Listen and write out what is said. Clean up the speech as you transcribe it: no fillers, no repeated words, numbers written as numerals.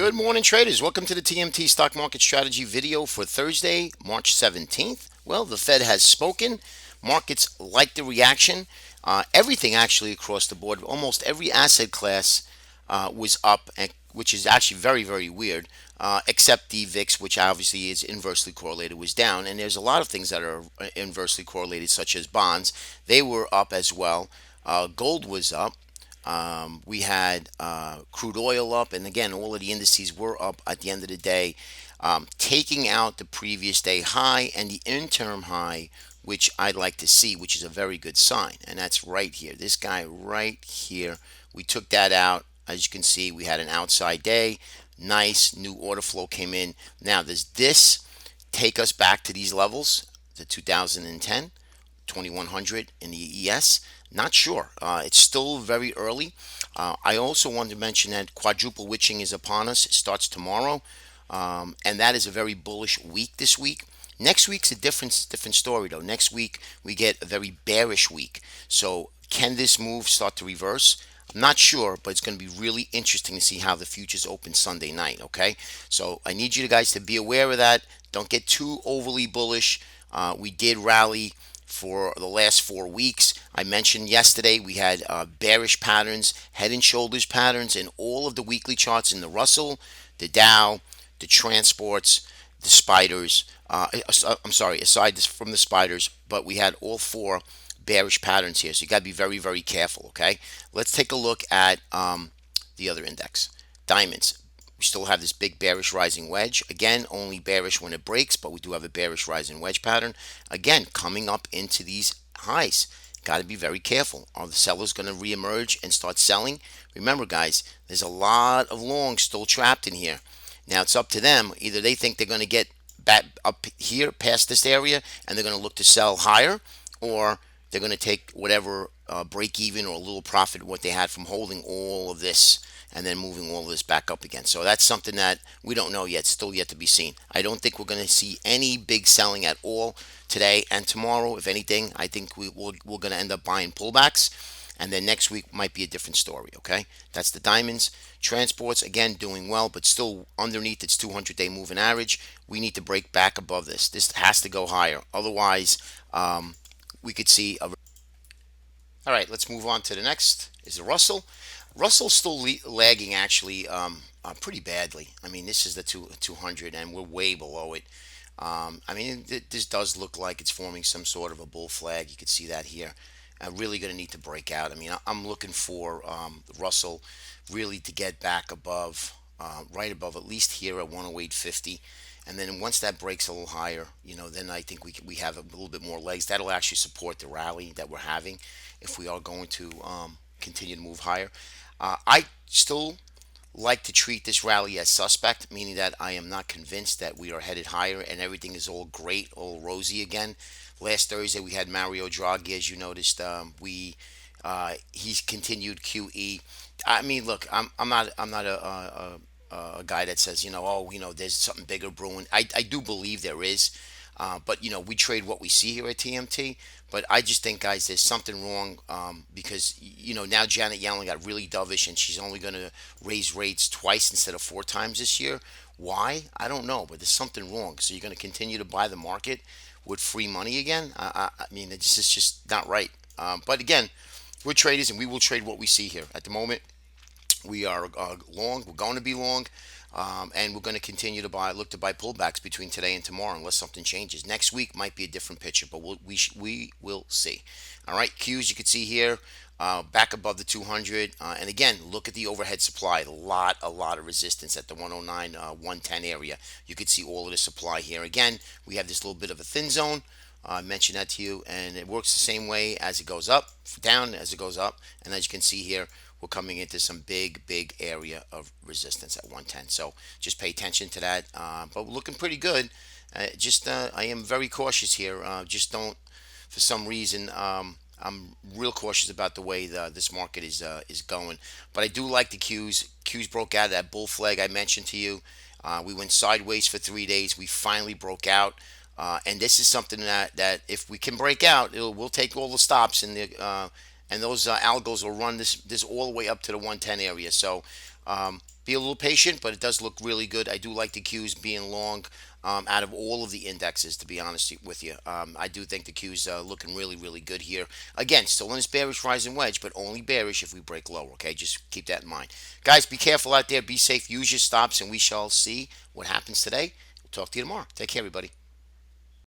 Good morning, traders. Welcome to the TMT Stock Market Strategy video for Thursday, March 17th. Well, the Fed has spoken. Markets like the reaction. Everything actually across the board, almost every asset class was up, which is actually very, very weird, except the VIX, which obviously is inversely correlated, was down. And there's a lot of things that are inversely correlated, such as bonds. They were up as well. Gold was up. We had crude oil up, and again, all of the indices were up at the end of the day, taking out the previous day high and the interim high, which I'd like to see, which is a very good sign. And that's right here. This guy right here, we took that out. As you can see, we had an outside day. Nice new order flow came in. Now, does this take us back to these levels, the 2010? 2100 in the ES. Not sure. It's still very early. I also wanted to mention that quadruple witching is upon us. It starts tomorrow, and that is a very bullish week this week. Next week's a different story though. Next week we get a very bearish week. So can this move start to reverse? I'm not sure, but it's going to be really interesting to see how the futures open Sunday night. Okay, so I need you guys to be aware of that. Don't get too overly bullish. We did rally for the last 4 weeks. I mentioned yesterday we had bearish patterns, head and shoulders patterns in all of the weekly charts in the Russell, the Dow, the transports, the spiders. I'm sorry, aside from the spiders, but we had all four bearish patterns here. So you got to be very, very careful, okay? Let's take a look at the other index, diamonds. We still have this big bearish rising wedge. Again, only bearish when it breaks, but we do have a bearish rising wedge pattern. Again, coming up into these highs. Got to be very careful. Are the sellers going to reemerge and start selling? Remember, guys, there's a lot of longs still trapped in here. Now, it's up to them. Either they think they're going to get back up here past this area and they're going to look to sell higher, or they're going to take whatever break even or a little profit what they had from holding all of this and then moving all of this back up again. So that's something that we don't know yet, still yet to be seen. I don't think we're going to see any big selling at all today and tomorrow. If anything, I think we're going to end up buying pullbacks. And then next week might be a different story, okay? That's the diamonds. Transports, again, doing well, but still underneath its 200-day moving average. We need to break back above this. This has to go higher. Otherwise, we could see a... All right, let's move on to the next. Is the Russell. Russell's still lagging actually pretty badly. I mean, this is the 200, and we're way below it. I mean, this does look like it's forming some sort of a bull flag. You can see that here. Really going to need to break out. I mean, I'm looking for Russell really to get back above, right above at least here at 108.50. And then once that breaks a little higher, then I think we have a little bit more legs. That'll actually support the rally that we're having if we are going to continue to move higher. I still like to treat this rally as suspect, meaning that I am not convinced that we are headed higher and everything is all great, all rosy again. Last Thursday we had Mario Draghi, as you noticed. He's continued QE. I mean, look, I'm not a guy that says, there's something bigger brewing. I do believe there is. But we trade what we see here at TMT. But I just think, guys, there's something wrong because now Janet Yellen got really dovish and she's only going to raise rates twice instead of 4 times this year. Why? I don't know, but there's something wrong. So you're going to continue to buy the market with free money again? I mean, it's just not right. But again, we're traders and we will trade what we see here. At the moment, we are long. We're going to be long. And we're going to continue to look to buy pullbacks between today and tomorrow unless something changes. Next week might be a different picture, but we will see. All right, Qs you can see here back above the 200, and again, look at the overhead supply. A lot of resistance at the 109, 110 area. You can see all of the supply here. Again, we have this little bit of a thin zone. I mentioned that to you, and it works the same way as it goes up, down as it goes up, and as you can see here, we're coming into some big area of resistance at 110. So just pay attention to that. But we're looking pretty good. I am very cautious here. Just don't, for some reason, I'm real cautious about the way this market is going. But I do like the Qs. Qs broke out of that bull flag I mentioned to you. We went sideways for 3 days. We finally broke out. And this is something that if we can break out, we'll take all the stops in the and those algos will run this all the way up to the 110 area. So be a little patient, but it does look really good. I do like the Qs being long out of all of the indexes, to be honest with you. I do think the Qs looking really, really good here. Again, still in this bearish rising wedge, but only bearish if we break lower. Okay, just keep that in mind. Guys, be careful out there. Be safe. Use your stops, and we shall see what happens today. We'll talk to you tomorrow. Take care, everybody.